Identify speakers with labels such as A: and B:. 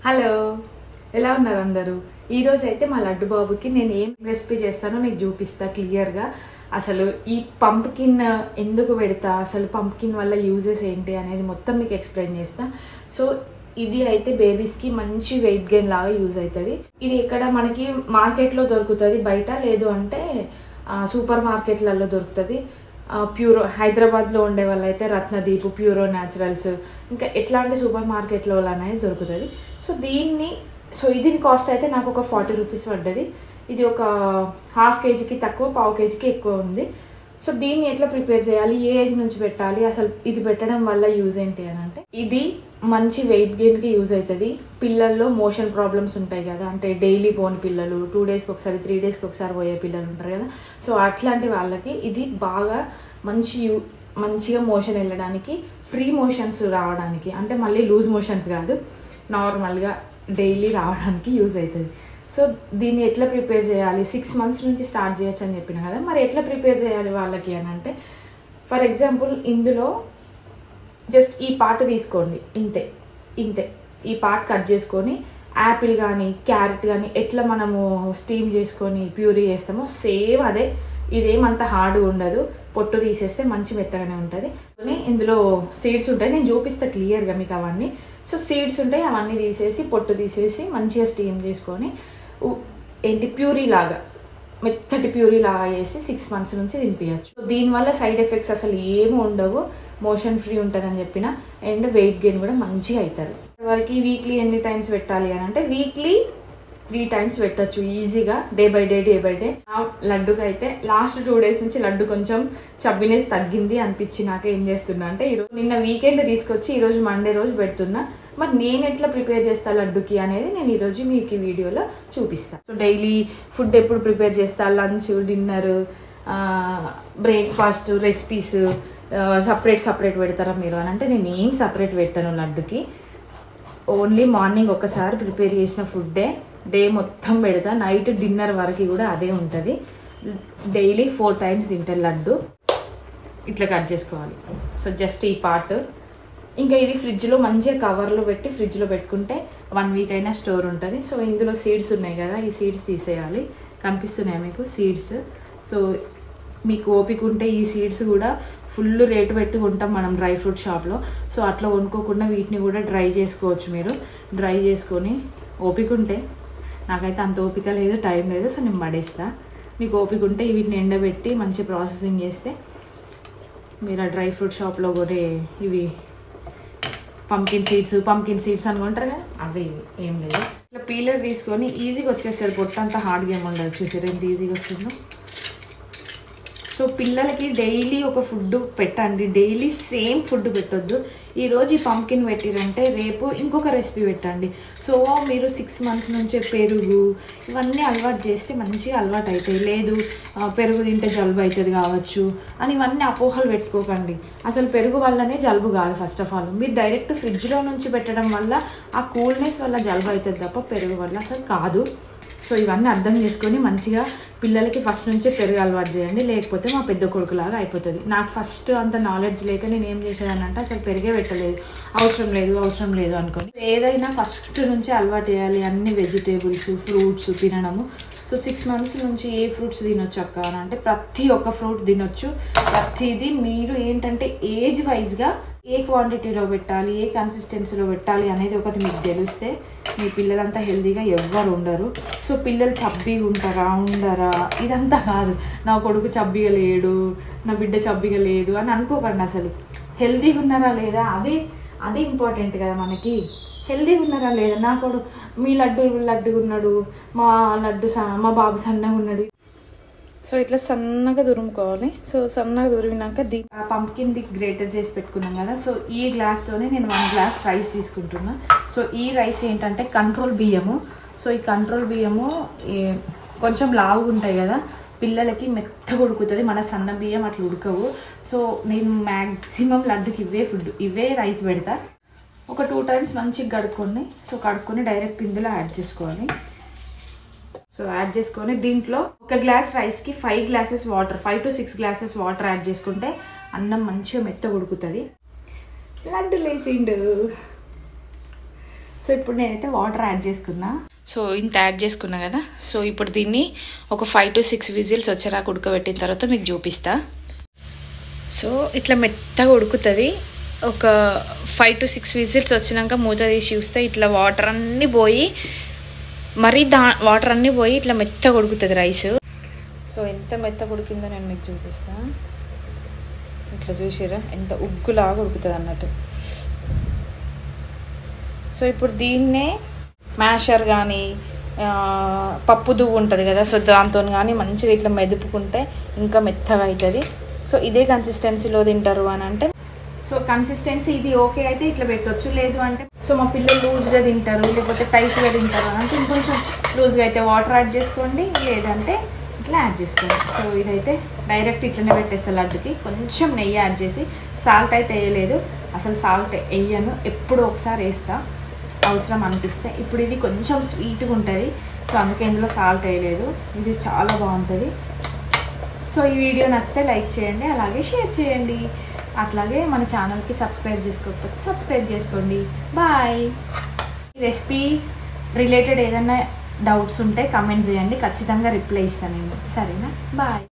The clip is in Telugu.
A: హలో, ఎలా ఉన్నారు అందరూ? ఈరోజు అయితే మా లడ్డు బాబుకి నేను ఏం రెసిపీ చేస్తానో మీకు చూపిస్తా క్లియర్గా. అసలు ఈ పంప్కిన్ ఎందుకు పెడతా, అసలు పంప్కిన్ వల్ల యూజెస్ ఏంటి అనేది మొత్తం మీకు ఎక్స్ప్లెయిన్ చేస్తా. సో ఇది అయితే బేబీస్కి మంచి వెయిట్ గెయిన్ లాగా యూజ్ అవుతుంది. ఇది ఇక్కడ మనకి మార్కెట్లో దొరుకుతుంది, బయట లేదు అంటే సూపర్ మార్కెట్లలో దొరుకుతుంది. ప్యూరో హైదరాబాద్లో ఉండే వాళ్ళైతే రత్నదీప్, ప్యూరో న్యాచురల్స్, ఇంకా ఎట్లాంటి సూపర్ మార్కెట్లో అనేది దొరుకుతుంది. సో దీని కాస్ట్ అయితే నాకు ఒక 40 రూపీస్ పడ్డది. ఇది ఒక ½ కేజీకి తక్కువ, ½ కేజీకి ఎక్కువ ఉంది. సో దీన్ని ఎట్లా ప్రిపేర్ చేయాలి, ఏ ఏజ్ నుంచి పెట్టాలి, అసలు ఇది పెట్టడం వల్ల యూజ్ ఏంటి అని అంటే, ఇది మంచి వెయిట్ గెయిన్కి యూజ్ అవుతుంది. పిల్లల్లో మోషన్ ప్రాబ్లమ్స్ ఉంటాయి కదా, అంటే డైలీ పోని పిల్లలు, 2 డేస్కి ఒకసారి 3 డేస్కి ఒకసారి పోయే పిల్లలు ఉంటారు కదా. సో అట్లాంటి వాళ్ళకి ఇది బాగా మంచిగా మోషన్ వెళ్ళడానికి, ఫ్రీ మోషన్స్ రావడానికి, అంటే మళ్ళీ లూజ్ మోషన్స్ కాదు, నార్మల్గా డైలీ రావడానికి యూజ్ అవుతుంది. సో దీన్ని ఎట్లా ప్రిపేర్ చేయాలి, 6 మంత్స్ నుంచి స్టార్ట్ చేయొచ్చు అని చెప్పిన కదా. మరి ఎట్లా ప్రిపేర్ చేయాలి వాళ్ళకి అని అంటే, ఫర్ ఎగ్జాంపుల్ ఇందులో జస్ట్ ఈ పార్ట్ తీసుకోండి, ఇంతే ఈ పార్ట్ కట్ చేసుకొని, యాపిల్ కానీ క్యారెట్ కానీ ఎట్లా మనము స్టీమ్ చేసుకొని ప్యూరీ చేస్తామో సేమ్ అదే. ఇదేమంత హార్డ్గా ఉండదు, పొట్టు తీసేస్తే మంచి మెత్తగానే ఉంటుంది. ఇందులో సీడ్స్ ఉంటాయి, నేను చూపిస్తా క్లియర్గా మీకు అవన్నీ. సో సీడ్స్ ఉంటాయి, అవన్నీ తీసేసి పొట్టు తీసేసి మంచిగా స్టీమ్ చేసుకొని ప్యూరీ లాగా, మెత్తటి ప్యూరీ లాగా చేసి 6 మంత్స్ నుంచి తినిపించచ్చు. దీనివల్ల సైడ్ ఎఫెక్ట్స్ అసలు ఏమి ఉండవు, మోషన్ ఫ్రీ ఉంటుందని చెప్పిన, అండ్ వెయిట్ గెయిన్ కూడా మంచిగా అవుతారు. వరకు వీక్లీ ఎన్ని టైమ్స్ పెట్టాలి అని అంటే, వీక్లీ 3 టైమ్స్ పెట్టచ్చు ఈజీగా, డే బై డే. లడ్డుకి అయితే లాస్ట్ 2 డేస్ నుంచి లడ్డు కొంచెం చబ్బినెస్ తగ్గింది అనిపించి నాకు ఏం చేస్తున్నా అంటే, ఈరోజు నిన్న వీకెండ్ తీసుకొచ్చి ఈరోజు మండే రోజు పెడుతున్నా. మరి నేను ఎట్లా ప్రిపేర్ చేస్తా లడ్డుకి అనేది నేను ఈరోజు మీకు ఈ వీడియోలో చూపిస్తాను. సో డైలీ ఫుడ్ ఎప్పుడు ప్రిపేర్ చేస్తా, lunch, dinner, breakfast, recipes separate పెడతారా మీరు అని అంటే, నేను ఏం సపరేట్ పెట్టాను లడ్డుకి. ఓన్లీ మార్నింగ్ ఒకసారి ప్రిపేర్ చేసిన ఫుడ్డే డే మొత్తం పెడతా, నైట్ డిన్నర్ వరకు కూడా అదే ఉంటుంది. డైలీ 4 టైమ్స్ తింటారు లడ్డు. ఇట్లా కట్ చేసుకోవాలి. సో జస్ట్ ఈ పార్ట్, ఇంకా ఇది ఫ్రిడ్జ్లో మంచిగా కవర్లో పెట్టి ఫ్రిడ్జ్లో పెట్టుకుంటే 1 వీక్ అయినా స్టోర్ ఉంటుంది. సో ఇందులో సీడ్స్ ఉన్నాయి కదా, ఈ సీడ్స్ తీసేయాలి. కనిపిస్తున్నాయి మీకు సీడ్స్. సో మీకు ఓపిక ఉంటే ఈ సీడ్స్ కూడా ఫుల్ రేటు పెట్టి కొంటాం మనం డ్రై ఫ్రూట్ షాప్లో. సో అట్లా కొనుక్కోకుండా వీటిని కూడా డ్రై చేసుకోవచ్చు మీరు. డ్రై చేసుకొని ఓపిక ఉంటే, నాకైతే అంత ఓపిక లేదు, టైం లేదు, సో నేను పడేస్తా. మీకు ఓపిక ఉంటే వీటిని ఎండబెట్టి మంచి ప్రాసెసింగ్ చేస్తే మీరు ఆ డ్రై ఫ్రూట్ షాప్లో కూడా ఇవి పంకిన్ సీడ్స్ అనుకుంటారు కదా, అవి ఏం లేదు. ఇట్లా పీలర్ తీసుకొని ఈజీగా వచ్చేస్తారు, పొట్టంతా హార్డ్గా ఏమి ఉండదు. చూసారు ఎంత ఈజీగా వస్తుందో. సో పిల్లలకి డైలీ ఒక ఫుడ్ పెట్టండి, డైలీ సేమ్ ఫుడ్ పెట్టొద్దు. ఈరోజు ఈ పంకిన్ పెట్టిరంటే రేపు ఇంకొక రెసిపీ పెట్టండి. సో మీరు 6 మంత్స్ నుంచే పెరుగు ఇవన్నీ అలవాటు చేస్తే మంచిగా అలవాటు అవుతాయి. లేదు పెరుగు తింటే జలుబు అవుతుంది కావచ్చు అని ఇవన్నీ అపోహలు పెట్టుకోకండి. అసలు పెరుగు వల్లనే జలుబు కాదు. ఫస్ట్ ఆఫ్ ఆల్ మీరు డైరెక్ట్ ఫ్రిడ్జ్లో నుంచి పెట్టడం వల్ల ఆ కూల్నెస్ వల్ల జలుబు అవుతుంది తప్ప పెరుగు వల్ల అసలు కాదు. సో ఇవన్నీ అర్థం చేసుకొని మంచిగా పిల్లలకి ఫస్ట్ నుంచే పెరుగు అలవాటు చేయండి, లేకపోతే మా పెద్ద కొడుకులాగా అయిపోతుంది. నాకు ఫస్ట్ అంత నాలెడ్జ్ లేక నేను ఏం చేసేదానంటే అసలు పెరిగే పెట్టలేదు, అవసరం లేదు అనుకోని. ఏదైనా ఫస్ట్ నుంచి అలవాటు చేయాలి, అన్ని వెజిటేబుల్స్, ఫ్రూట్స్ తినడము. సో 6 మంత్స్ నుంచి ఏ ఫ్రూట్స్ తినొచ్చు అక్క అని అంటే, ప్రతి ఒక్క ఫ్రూట్ తినొచ్చు. ప్రతిదీ మీరు ఏంటంటే ఏజ్ వైజ్గా ఏ క్వాంటిటీలో పెట్టాలి, ఏ కన్సిస్టెన్సీలో పెట్టాలి అనేది ఒకటి మీకు తెలిస్తే మీ పిల్లలంతా హెల్తీగా ఎవ్వరు ఉండరు. సో పిల్లలు చబ్బీగా ఉంటారా ఉండరా ఇదంతా కాదు, నా కొడుకు చబ్బీగా లేడు, నా బిడ్డ చబ్బీగా లేదు అని అనుకోకండి. అసలు హెల్తీగా ఉన్నారా లేదా అదే ఇంపార్టెంట్ కదా మనకి. హెల్తీగా ఉన్నారా లేదా, నా కొడుకు మీ లడ్డుగా ఉన్నాడు, మా బాబు సన్నగా ఉన్నాడు. సో ఇట్లా సన్నగా తురుముకోవాలి. సో సన్నగా తురిమినాక పంప్కిన్ గ్రేటర్ చేసి పెట్టుకున్నాం కదా. సో ఈ గ్లాస్తోనే నేను 1 గ్లాస్ రైస్ తీసుకుంటున్నా. సో ఈ రైస్ ఏంటంటే కంట్రోల్ బియ్యము. సో ఈ కంట్రోల్ బియ్యము కొంచెం లావుగా ఉంటాయి కదా, పిల్లలకి మెత్తగా ఉడుకుతుంది. మన సన్న బియ్యం అట్లా ఉడకవు. సో నేను మ్యాక్సిమం లడ్డుకి ఇవే రైస్ పెడతా. ఒక 2 టైమ్స్ మంచిగా కడుక్కోండి. సో కడుక్కొని డైరెక్ట్ ఇందులో యాడ్ చేసుకోవాలి. సో యాడ్ చేసుకొని దీంట్లో 1 గ్లాస్ రైస్కి 5 glasses water, 5 to 6 glasses water add చేసుకుంటే అన్నం మంచిగా మెత్తగా ఉడుకుతుంది. లడ్డు లేచిండు. సో ఇప్పుడు నేనైతే వాటర్ యాడ్ చేసుకున్నా. సో ఇంత యాడ్ చేసుకున్నా కదా. సో ఇప్పుడు దీన్ని ఒక 5 to 6 విజిల్స్ వచ్చేరాకు ఉడకబెట్టిన తర్వాత మీకు చూపిస్తా. సో ఇట్లా మెత్తగా ఉడుకుతుంది. ఒక 5 to 6 విజిల్స్ వచ్చినాక మూత తీసి చూస్తే ఇట్లా వాటర్ అన్నీ పోయి వాటర్ అన్నీ పోయి ఇట్లా మెత్తగా ఉడుకుతుంది రైస్. సో ఎంత మెత్తగా ఉడికిందో నేను మీకు చూపిస్తా. ఇట్లా చూసిరా ఎంత ఉగ్గులాగా ఉడుకుతుంది అన్నట్టు. సో ఇప్పుడు దీన్నే మ్యాషర్ కానీ పప్పు దువ్వు ఉంటుంది కదా, సో దాంతో కానీ మంచిగా ఇట్లా మెదుపుకుంటే ఇంకా మెత్తగా అవుతుంది. సో ఇదే కన్సిస్టెన్సీలో తింటారు అని అంటే, సో కన్సిస్టెన్సీ ఇది ఓకే అయితే ఇట్లా పెట్టవచ్చు. లేదు అంటే సో మా పిల్లలు లూజ్గా తింటారు లేకపోతే టైట్గా తింటారు అని అంటే ఇంకొంచెం లూజ్గా అయితే వాటర్ యాడ్ చేసుకోండి, లేదంటే ఇట్లా యాడ్ చేసుకోండి. సో ఇదైతే డైరెక్ట్ ఇట్లనే పెట్టేస్తా లడ్డుకి. కొంచెం నెయ్యి యాడ్ చేసి, సాల్ట్ అయితే వేయలేదు, అసలు సాల్ట్ వేయను, ఎప్పుడు ఒకసారి వేస్తా అవసరం అనిపిస్తే. ఇప్పుడు ఇది కొంచెం స్వీట్గా ఉంటుంది, సో అందుకే ఇందులో సాల్ట్ వేయలేదు. ఇది చాలా బాగుంటుంది. సో ఈ వీడియో నచ్చితే లైక్ చేయండి, అలాగే షేర్ చేయండి, అట్లాగే మన ఛానల్కి సబ్స్క్రైబ్ చేసుకోకపోతే సబ్స్క్రైబ్ చేసుకోండి. బాయ్. ఈ రెసిపీ రిలేటెడ్ ఏదైనా డౌట్స్ ఉంటే కమెంట్ చేయండి, ఖచ్చితంగా రిప్లై ఇస్తాను నేను. సరేనా? బాయ్.